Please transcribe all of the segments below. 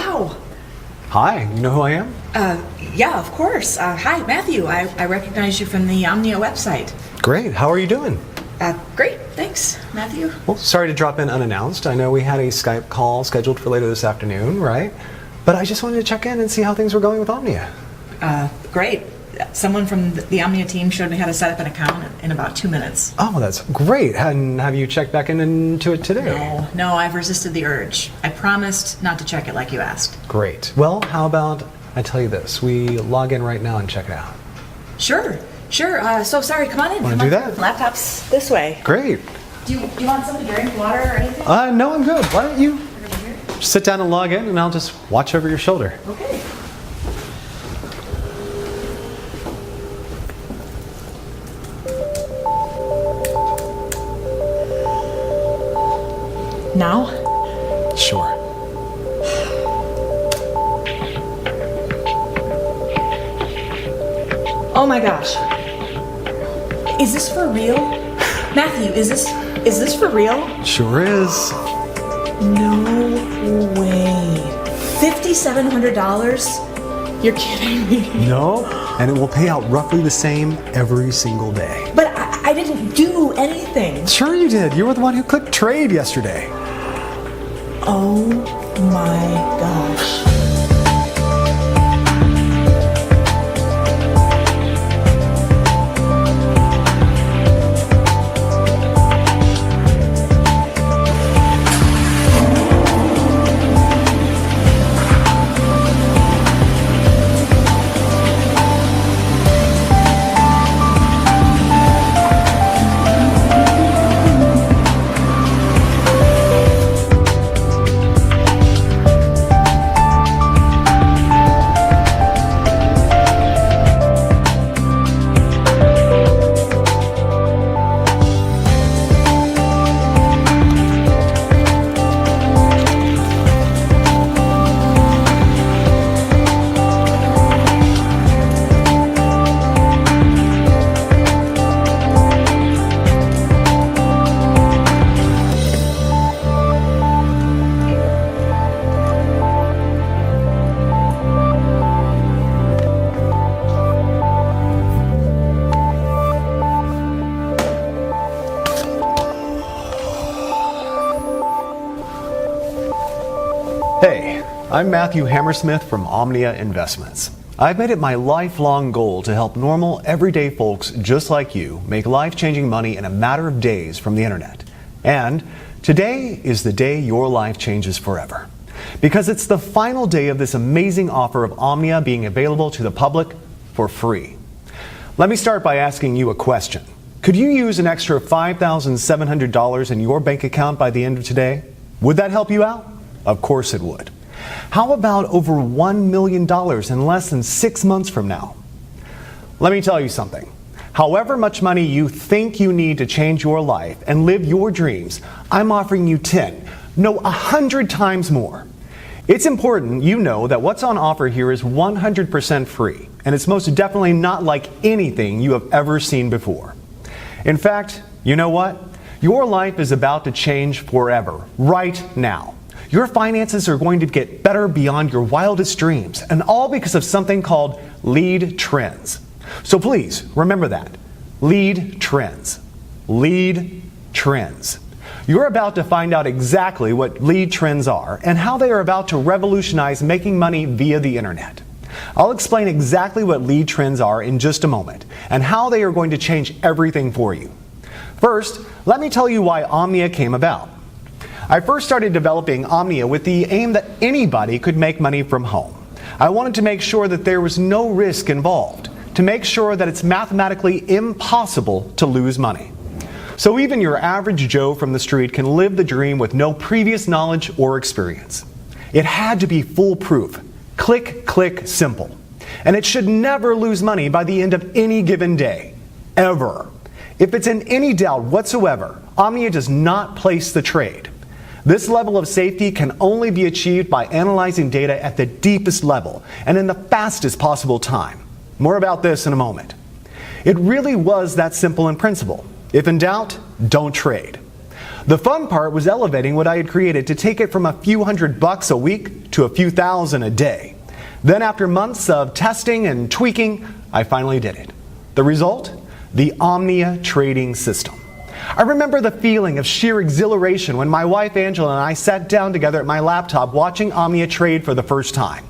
wow. Hi, you know who I am? Yeah, of course. Hi, Matthew. I recognize you from the Omnia website. Great, how are you doing? Great, thanks, Matthew. Well, sorry to drop in unannounced. I know we had a Skype call scheduled for later this afternoon, right? But I just wanted to check in and see how things were going with Omnia. Great. Someone from the Omnia team showed me how to set up an account in about 2 minutes. Oh, that's great. And have you checked back into it today? No, I've resisted the urge. I promised not to check it like you asked. Great. Well, how about I tell you this? We log in right now and check it out. Sure. So sorry, come on in. Want to do that? Laptop's this way. Great. Do you want something to drink, water, or anything? No, I'm good. Why don't you sit down and log in and I'll just watch over your shoulder. Okay. Now? Sure. Oh my gosh. Is this for real? Matthew, is this for real? Sure is. No way. $5,700? You're kidding me. No, and it will pay out roughly the same every single day. But I didn't do anything. Sure you did. You were the one who clicked trade yesterday. Oh my gosh. Hey, I'm Matthew Hammersmith from Omnia Investments. I've made it my lifelong goal to help normal, everyday folks just like you make life-changing money in a matter of days from the internet. And today is the day your life changes forever. Because it's the final day of this amazing offer of Omnia being available to the public for free. Let me start by asking you a question. Could you use an extra $5,700 in your bank account by the end of today? Would that help you out? Of course it would. How about over $1 million in less than 6 months from now? Let me tell you something. However much money you think you need to change your life and live your dreams, I'm offering you 10, no 100 times more. It's important you know that what's on offer here is 100% free, and it's most definitely not like anything you have ever seen before. In fact, you know what? Your life is about to change forever, right now. Your finances are going to get better beyond your wildest dreams, and all because of something called Lead Trends. So please, remember that. Lead Trends. Lead Trends. You're about to find out exactly what Lead Trends are and how they are about to revolutionize making money via the internet. I'll explain exactly what Lead Trends are in just a moment, and how they are going to change everything for you. First, let me tell you why Omnia came about. I first started developing Omnia with the aim that anybody could make money from home. I wanted to make sure that there was no risk involved, to make sure that it's mathematically impossible to lose money. So even your average Joe from the street can live the dream with no previous knowledge or experience. It had to be foolproof, click, click, simple. And it should never lose money by the end of any given day, ever. If it's in any doubt whatsoever, Omnia does not place the trade. This level of safety can only be achieved by analyzing data at the deepest level and in the fastest possible time. More about this in a moment. It really was that simple in principle. If in doubt, don't trade. The fun part was elevating what I had created to take it from a few $100 a week to a few thousand a day. Then after months of testing and tweaking, I finally did it. The result? The Omnia trading system. I remember the feeling of sheer exhilaration when my wife Angela and I sat down together at my laptop watching Omnia trade for the first time.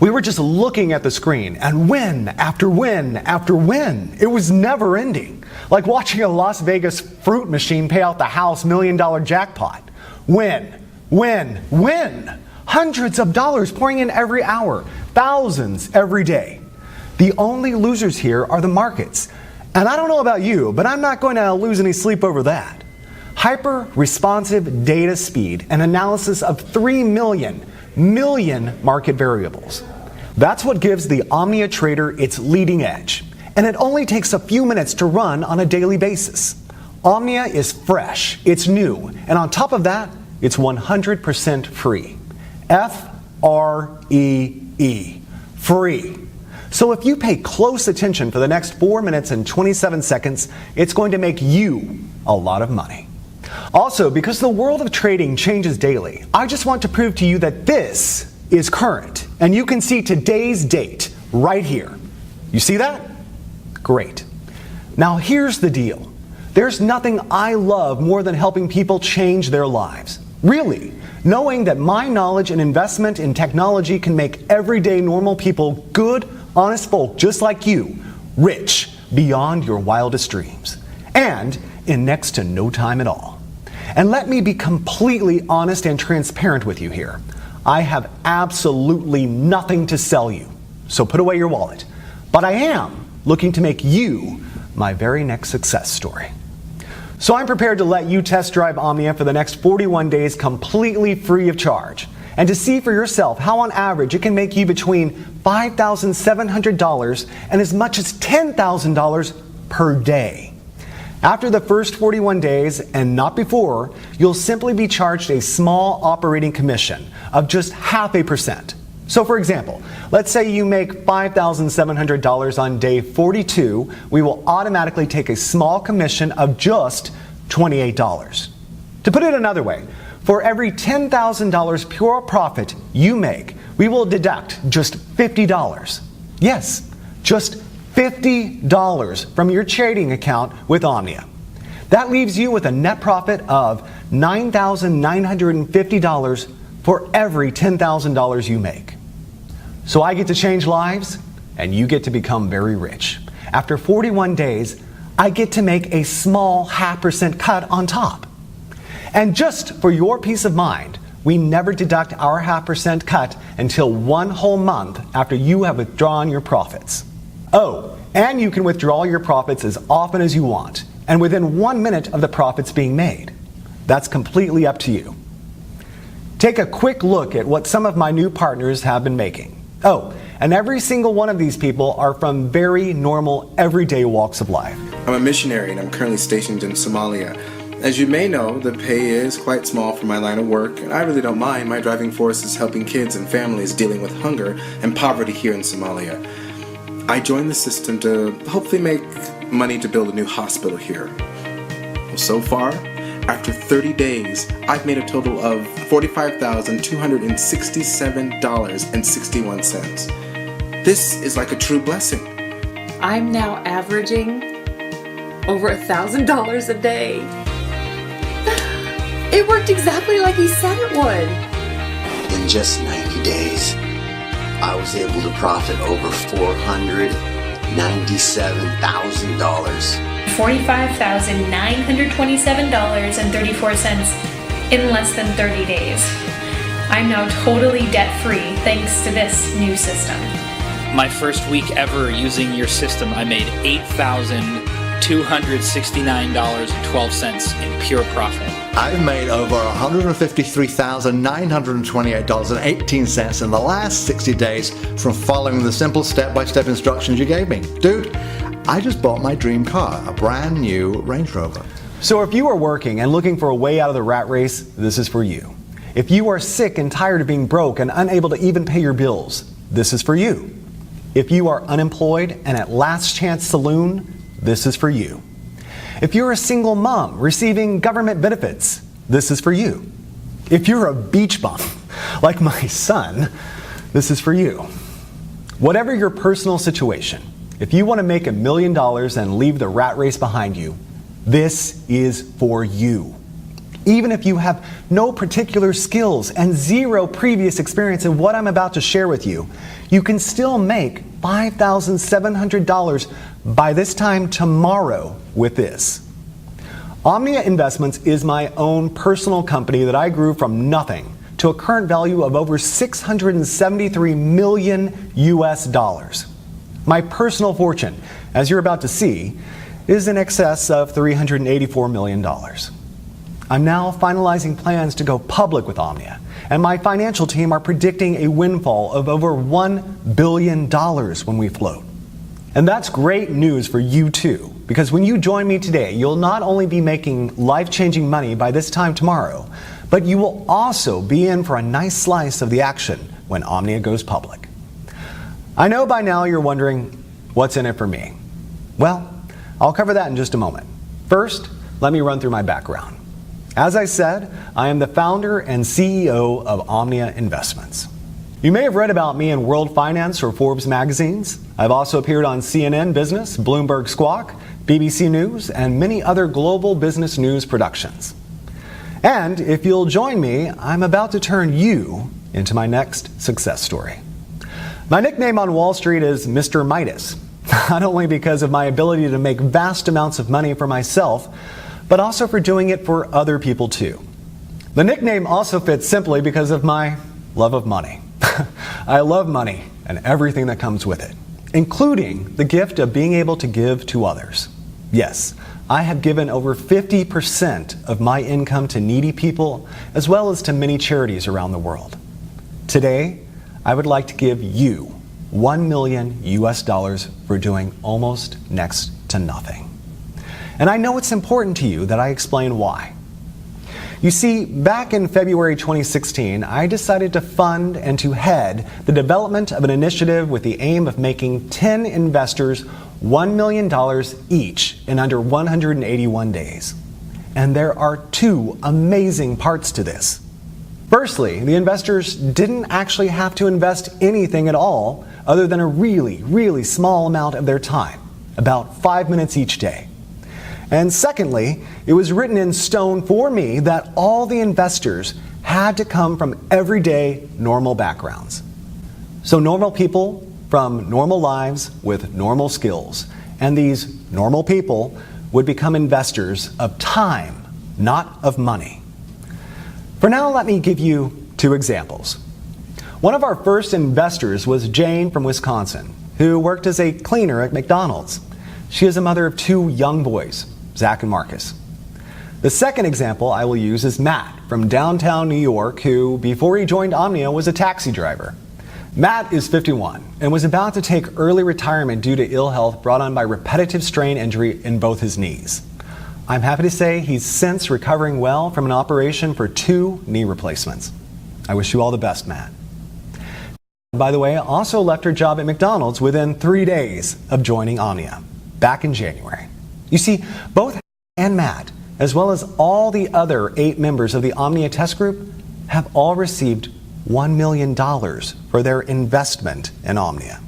We were just looking at the screen, and win after win after win. It was never ending. Like watching a Las Vegas fruit machine pay out the house $1 million jackpot. Win, win, win. Hundreds of dollars pouring in every hour, thousands every day. The only losers here are the markets. And I don't know about you, but I'm not going to lose any sleep over that. Hyper-responsive data speed and analysis of 3 million market variables. That's what gives the Omnia Trader its leading edge. And it only takes a few minutes to run on a daily basis. Omnia is fresh, it's new, and on top of that, it's 100% free. F-R-E-E. Free. So if you pay close attention for the next 4 minutes and 27 seconds, it's going to make you a lot of money. Also, because the world of trading changes daily, I just want to prove to you that this is current. And you can see today's date right here. You see that? Great. Now here's the deal. There's nothing I love more than helping people change their lives. Really, knowing that my knowledge and investment in technology can make everyday normal people, good, honest folk just like you, rich beyond your wildest dreams. And in next to no time at all. And let me be completely honest and transparent with you here. I have absolutely nothing to sell you, so put away your wallet. But I am looking to make you my very next success story. So I'm prepared to let you test drive Omnia for the next 41 days completely free of charge, and to see for yourself how on average it can make you between $5,700 and as much as $10,000 per day. After the first 41 days, and not before, you'll simply be charged a small operating commission of just 0.5%. So for example, let's say you make $5,700 on day 42, we will automatically take a small commission of just $28. To put it another way, for every $10,000 pure profit you make, we will deduct just $50. Yes, just $50 from your trading account with Omnia. That leaves you with a net profit of $9,950 for every $10,000 you make. So I get to change lives, and you get to become very rich. After 41 days, I get to make a small 0.5% cut on top. And just for your peace of mind, we never deduct our 0.5% cut until 1 whole month after you have withdrawn your profits. Oh, and you can withdraw your profits as often as you want, and within 1 minute of the profits being made. That's completely up to you. Take a quick look at what some of my new partners have been making. Oh, and every single one of these people are from very normal, everyday walks of life. I'm a missionary and I'm currently stationed in Somalia. As you may know, the pay is quite small for my line of work, and I really don't mind. My driving force is helping kids and families dealing with hunger and poverty here in Somalia. I joined the system to hopefully make money to build a new hospital here. Well, so far, after 30 days, I've made a total of $45,267.61. This is like a true blessing. I'm now averaging over $1,000 a day. It worked exactly like he said it would. In just 90 days, I was able to profit over $497,000. $45,927.34 in less than 30 days. I'm now totally debt-free thanks to this new system. My first week ever using your system, I made $8,269.12 in pure profit. I've made over $153,928.18 in the last 60 days from following the simple step-by-step instructions you gave me. Dude, I just bought my dream car, a brand new Range Rover. So if you are working and looking for a way out of the rat race, this is for you. If you are sick and tired of being broke and unable to even pay your bills, this is for you. If you are unemployed and at Last Chance Saloon, this is for you. If you're a single mom receiving government benefits, this is for you. If you're a beach bum, like my son, this is for you. Whatever your personal situation, if you want to make $1 million and leave the rat race behind you, this is for you. Even if you have no particular skills and zero previous experience in what I'm about to share with you, you can still make $5,700 by this time tomorrow with this. Omnia Investments is my own personal company that I grew from nothing to a current value of over $673 million US. My personal fortune, as you're about to see, is in excess of $384 million. I'm now finalizing plans to go public with Omnia, and my financial team are predicting a windfall of over $1 billion when we float. And that's great news for you too, because when you join me today, you'll not only be making life-changing money by this time tomorrow, but you will also be in for a nice slice of the action when Omnia goes public. I know by now you're wondering, what's in it for me? Well, I'll cover that in just a moment. First, let me run through my background. As I said, I am the founder and CEO of Omnia Investments. You may have read about me in World Finance or Forbes magazines. I've also appeared on CNN Business, Bloomberg Squawk, BBC News, and many other global business news productions. And if you'll join me, I'm about to turn you into my next success story. My nickname on Wall Street is Mr. Midas, not only because of my ability to make vast amounts of money for myself, but also for doing it for other people too. The nickname also fits simply because of my love of money. I love money and everything that comes with it, including the gift of being able to give to others. Yes, I have given over 50% of my income to needy people, as well as to many charities around the world. Today, I would like to give you $1 million US for doing almost next to nothing. And I know it's important to you that I explain why. You see, back in February 2016, I decided to fund and to head the development of an initiative with the aim of making 10 investors $1 million each in under 181 days. And there are two amazing parts to this. Firstly, the investors didn't actually have to invest anything at all other than a really, really small amount of their time, about 5 minutes each day. And secondly, it was written in stone for me that all the investors had to come from everyday normal backgrounds. So normal people from normal lives with normal skills. And these normal people would become investors of time, not of money. For now, let me give you two examples. One of our first investors was Jane from Wisconsin, who worked as a cleaner at McDonald's. She is a mother of two young boys, Zach and Marcus. The second example I will use is Matt from downtown New York, who, before he joined Omnia, was a taxi driver. Matt is 51 and was about to take early retirement due to ill health brought on by repetitive strain injury in both his knees. I'm happy to say he's since recovering well from an operation for 2 knee replacements. I wish you all the best, Matt. By the way, also left her job at McDonald's within 3 days of joining Omnia, back in January. You see, both and Matt, as well as all the other 8 members of the Omnia test group, have all received $1 million for their investment in Omnia.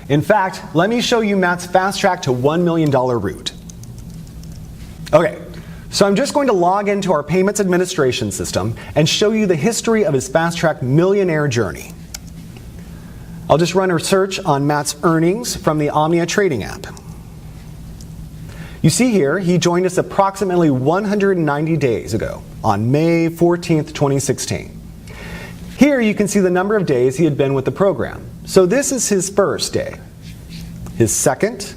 In fact, let me show you Matt's fast track to $1 million route. Okay, so I'm just going to log into our payments administration system and show you the history of his fast track millionaire journey. I'll just run a search on Matt's earnings from the Omnia trading app. You see here, he joined us approximately 190 days ago on May 14th, 2016. Here you can see the number of days he had been with the program. So this is his first day, his second,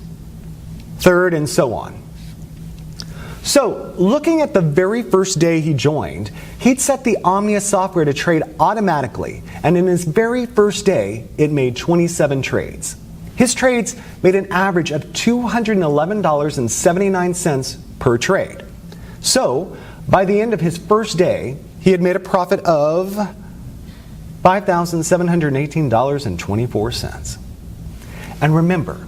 third, and so on. So looking at the very first day he joined, he'd set the Omnia software to trade automatically, and in his very first day, it made 27 trades. His trades made an average of $211.79 per trade. So by the end of his first day, he had made a profit of $5,718.24. And remember,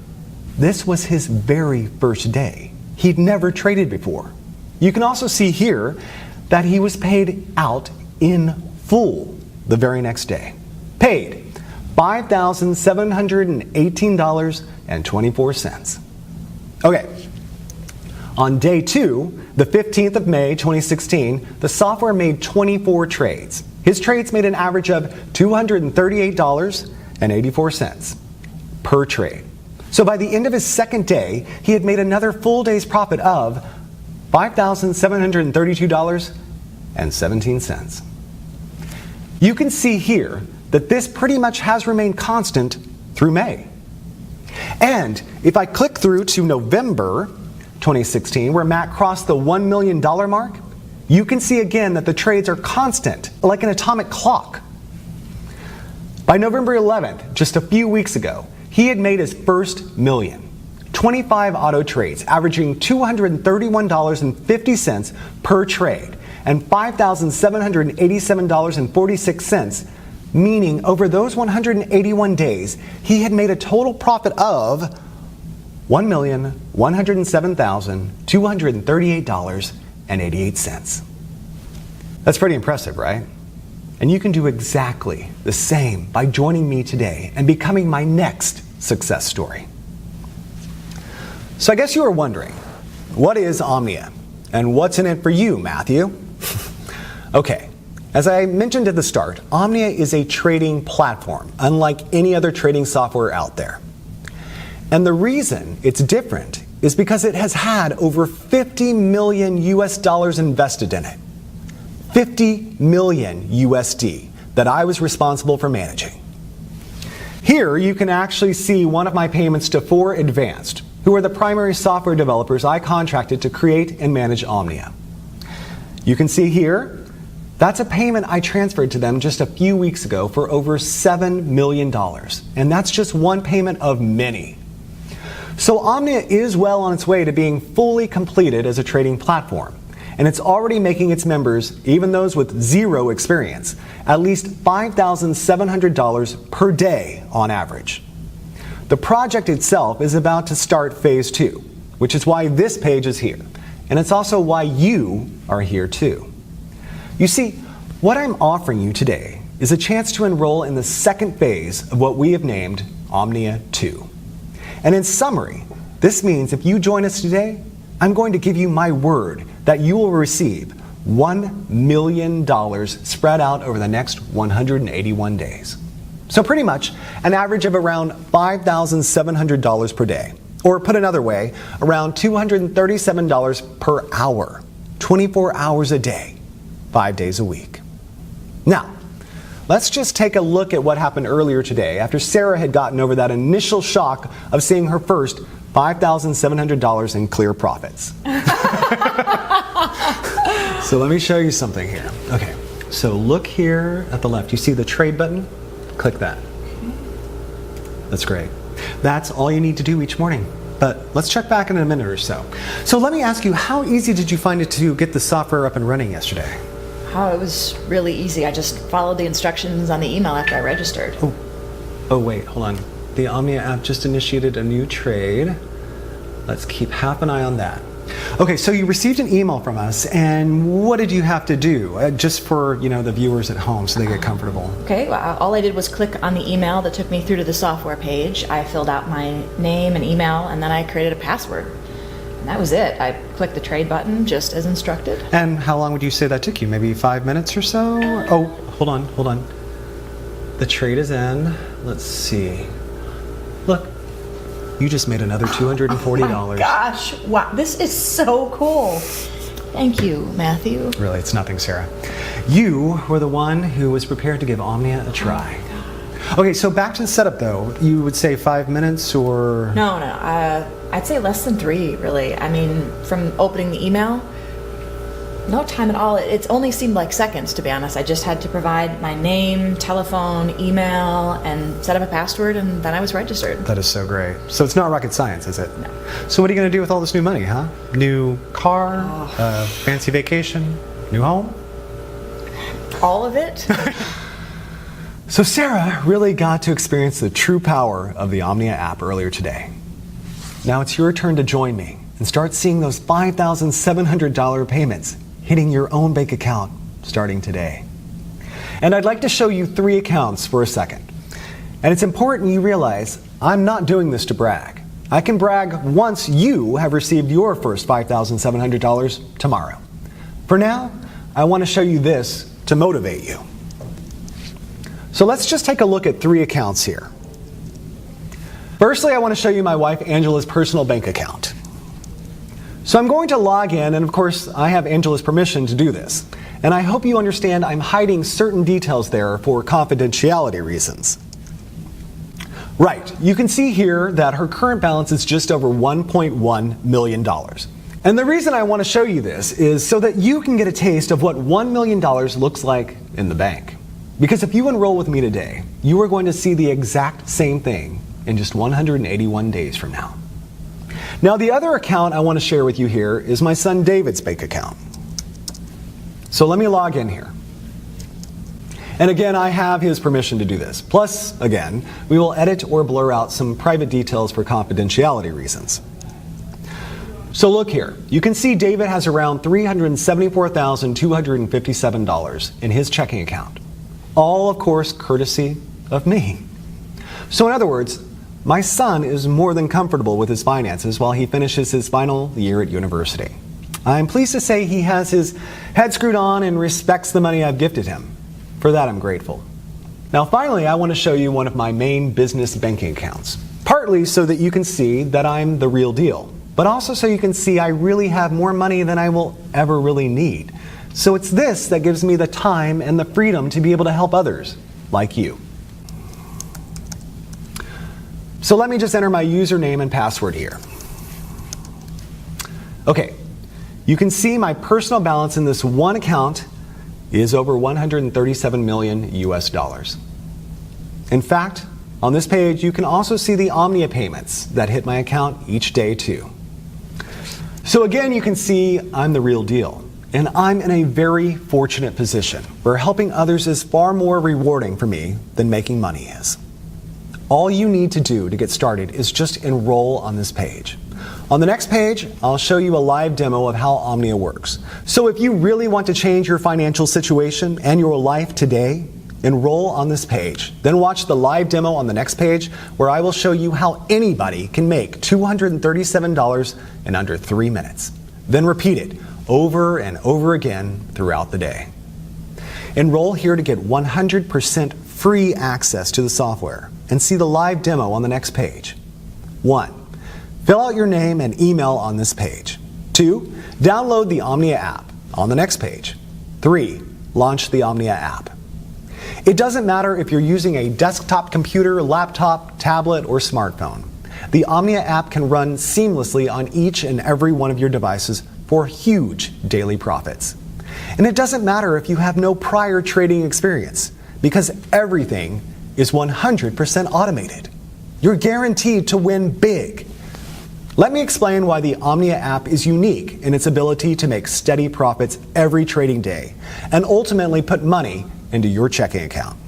this was his very first day. he'd never traded before. You can also see here that he was paid out in full the very next day. Paid $5,718.24. Okay, on day 2, the 15th of May 2016, the software made 24 trades. His trades made an average of $238.84 per trade. So by the end of his second day, he had made another full day's profit of $5,732.17. You can see here that this pretty much has remained constant through May. And if I click through to November 2016, where Matt crossed the $1 million mark, you can see again that the trades are constant, like an atomic clock. By November 11th, just a few weeks ago, he had made his first million. 25 auto trades, averaging $231.50 per trade, and $5,787.46, meaning over those 181 days, he had made a total profit of $1,107,238.88. That's pretty impressive, right? And you can do exactly the same by joining me today and becoming my next success story. So I guess you are wondering, what is Omnia? And what's in it for you, Matthew? Okay, as I mentioned at the start, Omnia is a trading platform, unlike any other trading software out there. And the reason it's different is because it has had over 50 million US dollars invested in it. 50 million USD that I was responsible for managing. Here you can actually see one of my payments to 4 Advanced, who are the primary software developers I contracted to create and manage Omnia. You can see here, that's a payment I transferred to them just a few weeks ago for over $7 million. And that's just one payment of many. So Omnia is well on its way to being fully completed as a trading platform. And it's already making its members, even those with zero experience, at least $5,700 per day on average. The project itself is about to start phase 2, which is why this page is here. And it's also why you are here too. You see, what I'm offering you today is a chance to enroll in the second phase of what we have named Omnia 2. And in summary, this means if you join us today, I'm going to give you my word that you will receive $1 million spread out over the next 181 days. So pretty much an average of around $5,700 per day. Or put another way, around $237 per hour, 24 hours a day, 5 days a week. Now, let's just take a look at what happened earlier today after Sarah had gotten over that initial shock of seeing her first $5,700 in clear profits. So let me show you something here. Okay, so look here at the left. You see the trade button? Click that. That's great. That's all you need to do each morning. But let's check back in a minute or so. So let me ask you, how easy did you find it to get the software up and running yesterday? Oh, it was really easy. I just followed the instructions on the email after I registered. Oh wait, hold on. The Omnia app just initiated a new trade. Let's keep half an eye on that. Okay, so you received an email from us, and what did you have to do? Just for, the viewers at home so they get comfortable. Okay, well, all I did was click on the email that took me through to the software page. I filled out my name and email, and then I created a password. And that was it. I clicked the trade button just as instructed. And how long would you say that took you? Maybe 5 minutes or so? Oh, hold on. The trade is in. Let's see. Look, you just made another $240. Oh my gosh, wow, this is so cool. Thank you, Matthew. Really, it's nothing, Sarah. You were the one who was prepared to give Omnia a try. Okay, so back to the setup though. You would say 5 minutes or? No, I'd say less than 3, really. I mean, from opening the email, no time at all. It's only seemed like seconds, to be honest. I just had to provide my name, telephone, email, and set up a password, and then I was registered. That is so great. So it's not rocket science, is it? No. So what are you going to do with all this new money, huh? New car, fancy vacation, new home? All of it? So Sarah really got to experience the true power of the Omnia app earlier today. Now it's your turn to join me and start seeing those $5,700 payments hitting your own bank account starting today. And I'd like to show you 3 accounts for a second. And it's important you realize I'm not doing this to brag. I can brag once you have received your first $5,700 tomorrow. For now, I want to show you this to motivate you. So let's just take a look at 3 accounts here. Firstly, I want to show you my wife Angela's personal bank account. So I'm going to log in, and of course I have Angela's permission to do this. And I hope you understand I'm hiding certain details there for confidentiality reasons. Right, you can see here that her current balance is just over $1.1 million. And the reason I want to show you this is so that you can get a taste of what $1 million looks like in the bank. Because if you enroll with me today, you are going to see the exact same thing in just 181 days from now. Now, the other account I want to share with you here is my son David's bank account. So let me log in here. And again, I have his permission to do this. Plus, again, we will edit or blur out some private details for confidentiality reasons. So look here. You can see David has around $374,257 in his checking account. All, of course, courtesy of me. So in other words, my son is more than comfortable with his finances while he finishes his final year at university. I'm pleased to say he has his head screwed on and respects the money I've gifted him. For that, I'm grateful. Now, finally, I want to show you one of my main business banking accounts. Partly so that you can see that I'm the real deal, but also so you can see I really have more money than I will ever really need. So it's this that gives me the time and the freedom to be able to help others, like you. So let me just enter my username and password here. Okay, you can see my personal balance in this one account is over 137 million US dollars. In fact, on this page, you can also see the Omnia payments that hit my account each day too. So again, you can see I'm the real deal, and I'm in a very fortunate position where helping others is far more rewarding for me than making money is. All you need to do to get started is just enroll on this page. On the next page, I'll show you a live demo of how Omnia works. So if you really want to change your financial situation and your life today, enroll on this page. Then watch the live demo on the next page where I will show you how anybody can make $237 in under 3 minutes. Then repeat it over and over again throughout the day. Enroll here to get 100% free access to the software and see the live demo on the next page. 1. Fill out your name and email on this page. 2. Download the Omnia app on the next page. 3. Launch the Omnia app. It doesn't matter if you're using a desktop computer, laptop, tablet, or smartphone. The Omnia app can run seamlessly on each and every one of your devices for huge daily profits. And it doesn't matter if you have no prior trading experience, because everything is 100% automated. You're guaranteed to win big. Let me explain why the Omnia app is unique in its ability to make steady profits every trading day and ultimately put money into your checking account.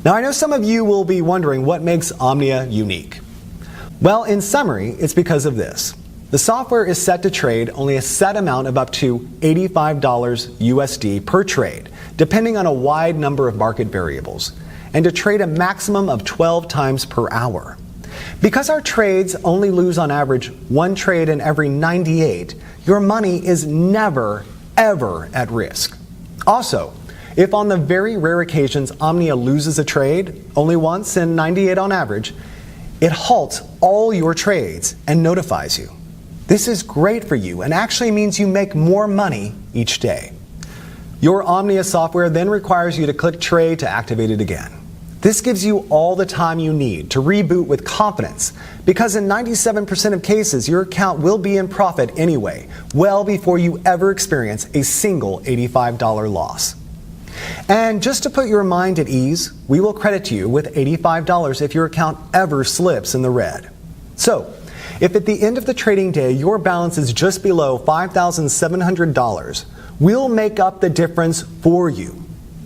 Now, I know some of you will be wondering what makes Omnia unique. Well, in summary, it's because of this. The software is set to trade only a set amount of up to $85 USD per trade, depending on a wide number of market variables, and to trade a maximum of 12 times per hour. Because our trades only lose on average 1 trade in every 98, your money is never, ever at risk. Also, if on the very rare occasions Omnia loses a trade, only once in 98 on average, it halts all your trades and notifies you. This is great for you and actually means you make more money each day. Your Omnia software then requires you to click trade to activate it again. This gives you all the time you need to reboot with confidence, because in 97% of cases, your account will be in profit anyway, well before you ever experience a single $85 loss. And just to put your mind at ease, we will credit you with $85 if your account ever slips in the red. So, if at the end of the trading day your balance is just below $5,700, we'll make up the difference for you.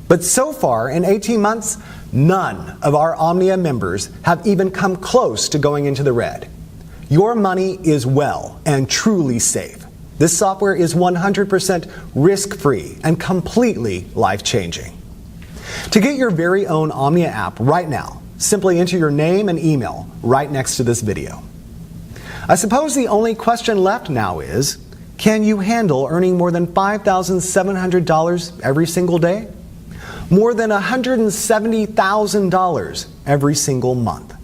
But so far, in 18 months, none of our Omnia members have even come close to going into the red. Your money is well and truly safe. This software is 100% risk-free and completely life-changing. To get your very own Omnia app right now, simply enter your name and email right next to this video. I suppose the only question left now is, can you handle earning more than $5,700 every single day? More than $170,000 every single month.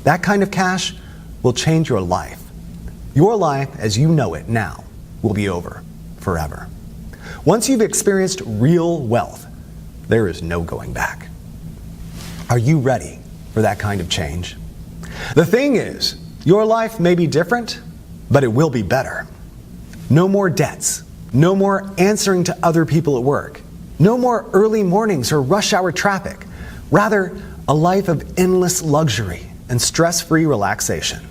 That kind of cash will change your life. Your life as you know it now will be over forever. Once you've experienced real wealth, there is no going back. Are you ready for that kind of change? The thing is, your life may be different, but it will be better. No more debts. No more answering to other people at work. No more early mornings or rush hour traffic. Rather, a life of endless luxury and stress-free relaxation.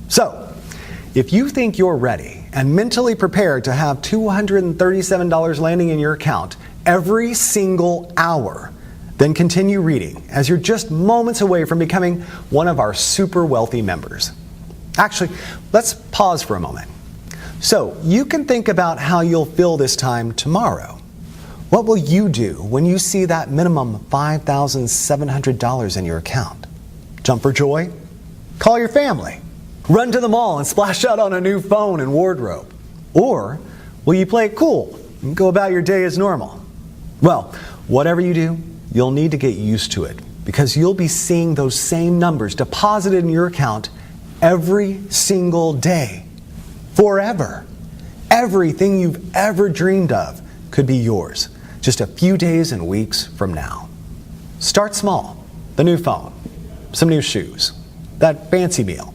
So, if you think you're ready and mentally prepared to have $237 landing in your account every single hour, then continue reading as you're just moments away from becoming one of our super wealthy members. Actually, let's pause for a moment. So, you can think about how you'll feel this time tomorrow. What will you do when you see that minimum $5,700 in your account? Jump for joy? Call your family? Run to the mall and splash out on a new phone and wardrobe? Or will you play it cool and go about your day as normal? Well, whatever you do, you'll need to get used to it because you'll be seeing those same numbers deposited in your account every single day, forever. Everything you've ever dreamed of could be yours just a few days and weeks from now. Start small. The new phone, some new shoes, that fancy meal.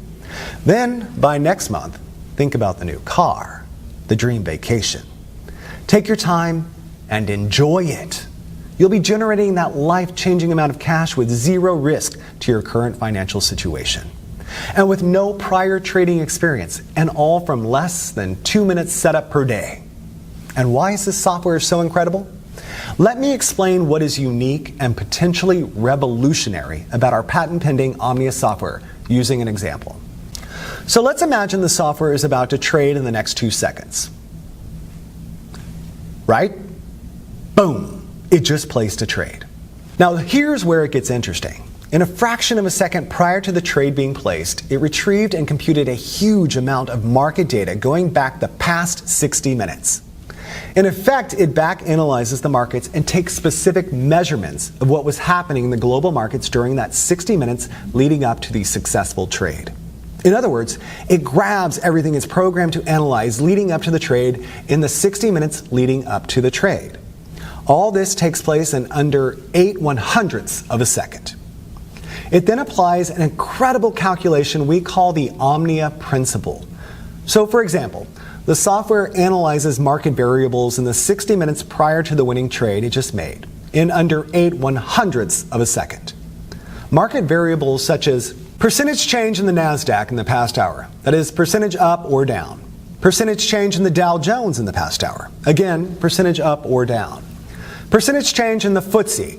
Then, by next month, think about the new car, the dream vacation. Take your time and enjoy it. You'll be generating that life-changing amount of cash with zero risk to your current financial situation. And with no prior trading experience, and all from less than 2 minutes setup per day. And why is this software so incredible? Let me explain what is unique and potentially revolutionary about our patent-pending Omnia software using an example. So let's imagine the software is about to trade in the next 2 seconds. Right? Boom! It just placed a trade. Now here's where it gets interesting. In a fraction of a second prior to the trade being placed, it retrieved and computed a huge amount of market data going back the past 60 minutes. In effect, it back analyzes the markets and takes specific measurements of what was happening in the global markets during that 60 minutes leading up to the successful trade. In other words, it grabs everything it's programmed to analyze leading up to the trade in the 60 minutes leading up to the trade. All this takes place in under 8/100ths of a second. It then applies an incredible calculation we call the Omnia principle. So for example, the software analyzes market variables in the 60 minutes prior to the winning trade it just made, in under 8/100ths of a second. Market variables such as percentage change in the NASDAQ in the past hour, that is, percentage up or down. Percentage change in the Dow Jones in the past hour, again, percentage up or down. Percentage change in the FTSE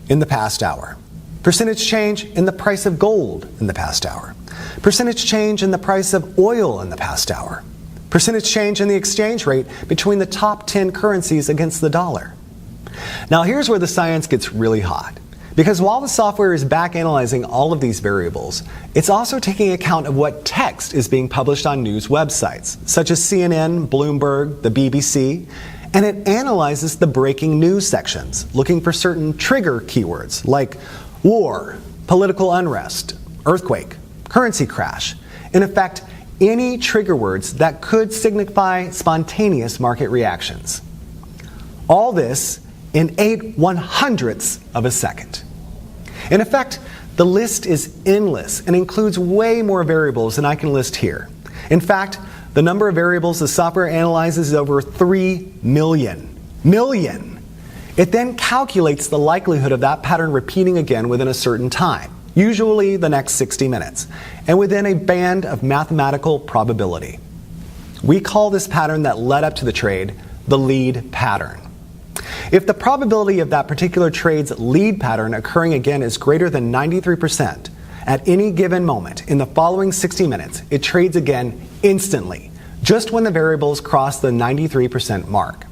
in the past hour. Percentage change in the price of gold in the past hour. Percentage change in the price of oil in the past hour. Percentage change in the exchange rate between the top 10 currencies against the dollar. Now here's where the science gets really hot. Because while the software is back analyzing all of these variables, it's also taking account of what text is being published on news websites, such as CNN, Bloomberg, the BBC, and it analyzes the breaking news sections, looking for certain trigger keywords like war, political unrest, earthquake, currency crash. In effect, any trigger words that could signify spontaneous market reactions. All this in 8/100ths of a second. In effect, the list is endless and includes way more variables than I can list here. In fact, the number of variables the software analyzes is over 3 million. It then calculates the likelihood of that pattern repeating again within a certain time, usually the next 60 minutes, and within a band of mathematical probability. We call this pattern that led up to the trade the lead pattern. If the probability of that particular trade's lead pattern occurring again is greater than 93%, At any given moment in the following 60 minutes, it trades again instantly, just when the variables cross the 93% mark.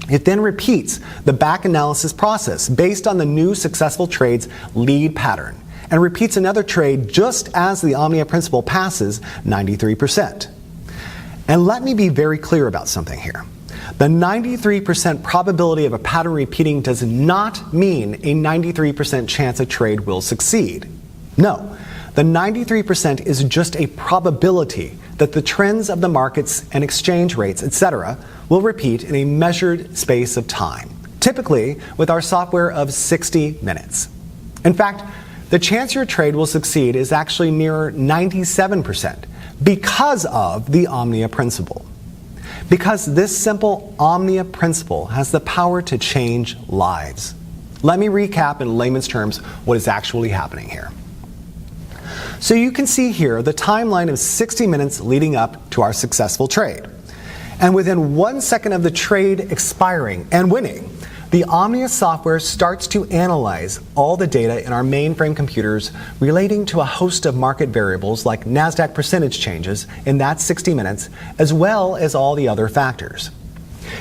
It then repeats the back analysis process based on the new successful trade's lead pattern, and repeats another trade just as the Omnia principal passes 93%. And let me be very clear about something here. The 93% probability of a pattern repeating does not mean a 93% chance a trade will succeed. No, the 93% is just a probability that the trends of the markets and exchange rates, etc., will repeat in a measured space of time, typically with our software of 60 minutes. In fact, the chance your trade will succeed is actually nearer 97% because of the Omnia principle. Because this simple Omnia principle has the power to change lives. Let me recap in layman's terms what is actually happening here. So you can see here the timeline of 60 minutes leading up to our successful trade. And within 1 second of the trade expiring and winning, the Omnia software starts to analyze all the data in our mainframe computers relating to a host of market variables like NASDAQ percentage changes in that 60 minutes, as well as all the other factors.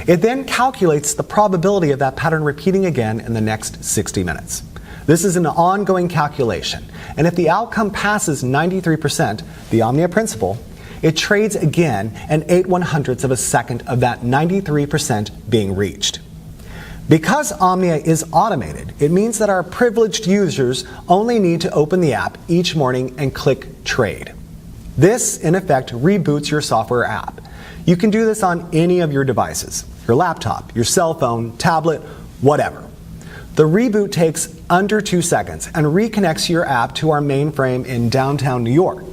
It then calculates the probability of that pattern repeating again in the next 60 minutes. This is an ongoing calculation, and if the outcome passes 93%, the Omnia principle, it trades again an 8/100ths of a second of that 93% being reached. Because Omnia is automated, it means that our privileged users only need to open the app each morning and click Trade. This, in effect, reboots your software app. You can do this on any of your devices, your laptop, your cell phone, tablet, whatever. The reboot takes under 2 seconds and reconnects your app to our mainframe in downtown New York.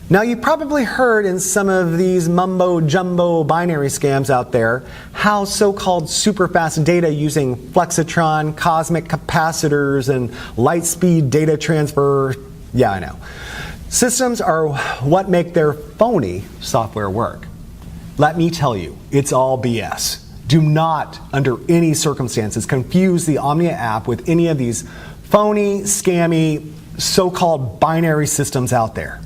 Now, you probably heard in some of these mumbo-jumbo binary scams out there how so-called super-fast data using Flexitron, cosmic capacitors, and light-speed data transfer, yeah, I know. Systems are what make their phony software work. Let me tell you, it's all BS. Do not, under any circumstances, confuse the Omnia app with any of these phony, scammy, so-called binary systems out there.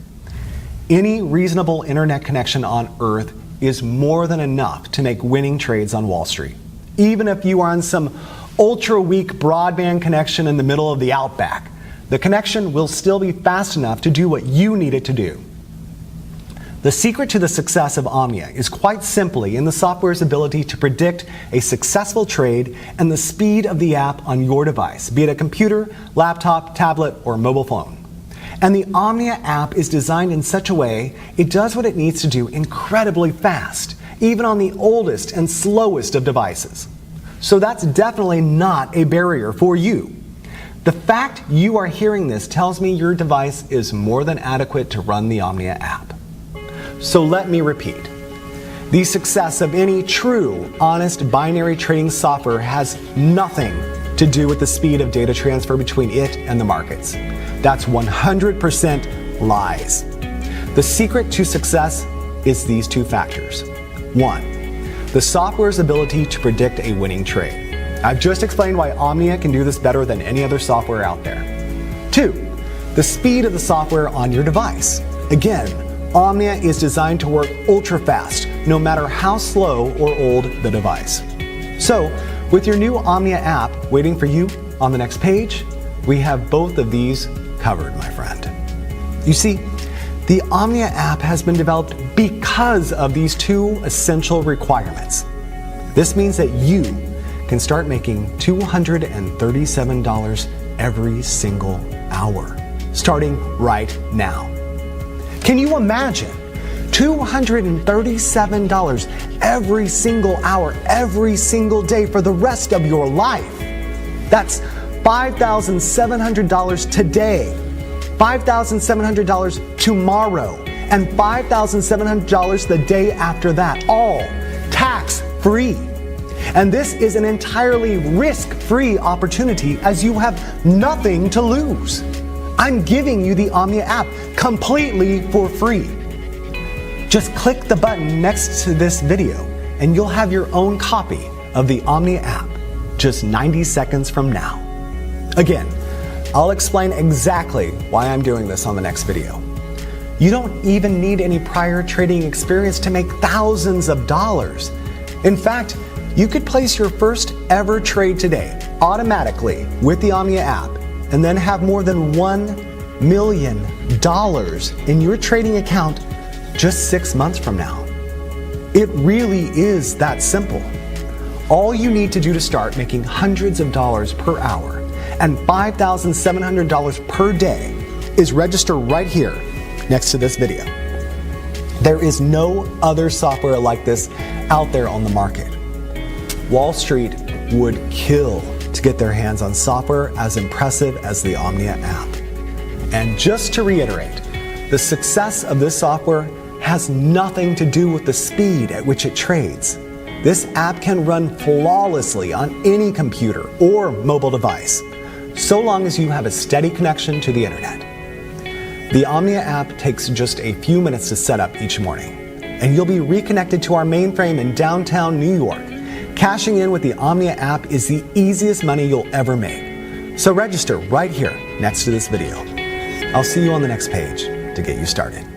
Any reasonable internet connection on Earth is more than enough to make winning trades on Wall Street. Even if you are on some ultra-weak broadband connection in the middle of the outback, the connection will still be fast enough to do what you need it to do. The secret to the success of Omnia is quite simply in the software's ability to predict a successful trade and the speed of the app on your device, be it a computer, laptop, tablet, or mobile phone. And the Omnia app is designed in such a way it does what it needs to do incredibly fast, even on the oldest and slowest of devices. So that's definitely not a barrier for you. The fact you are hearing this tells me your device is more than adequate to run the Omnia app. So let me repeat. The success of any true, honest binary trading software has nothing to do with the speed of data transfer between it and the markets. That's 100% lies. The secret to success is these two factors. 1, the software's ability to predict a winning trade. I've just explained why Omnia can do this better than any other software out there. 2, the speed of the software on your device. Again, Omnia is designed to work ultra fast, no matter how slow or old the device. So, with your new Omnia app waiting for you on the next page, we have both of these covered, my friend. You see, the Omnia app has been developed because of these two essential requirements. This means that you can start making $237 every single hour, starting right now. Can you imagine $237 every single hour, every single day for the rest of your life? That's $5,700 today, $5,700 tomorrow, and $5,700 the day after that, all tax-free. And this is an entirely risk-free opportunity as you have nothing to lose. I'm giving you the Omnia app completely for free. Just click the button next to this video and you'll have your own copy of the Omnia app just 90 seconds from now. Again, I'll explain exactly why I'm doing this on the next video. You don't even need any prior trading experience to make thousands of dollars. In fact, you could place your first ever trade today automatically with the Omnia app and then have more than $1 million in your trading account just 6 months from now. It really is that simple. All you need to do to start making hundreds of dollars per hour and $5,700 per day is register right here next to this video. There is no other software like this out there on the market. Wall Street would kill to get their hands on software as impressive as the Omnia app. And just to reiterate, the success of this software has nothing to do with the speed at which it trades. This app can run flawlessly on any computer or mobile device, so long as you have a steady connection to the internet. The Omnia app takes just a few minutes to set up each morning, and you'll be reconnected to our mainframe in downtown New York. Cashing in with the Omnia app is the easiest money you'll ever make. So register right here next to this video. I'll see you on the next page to get you started.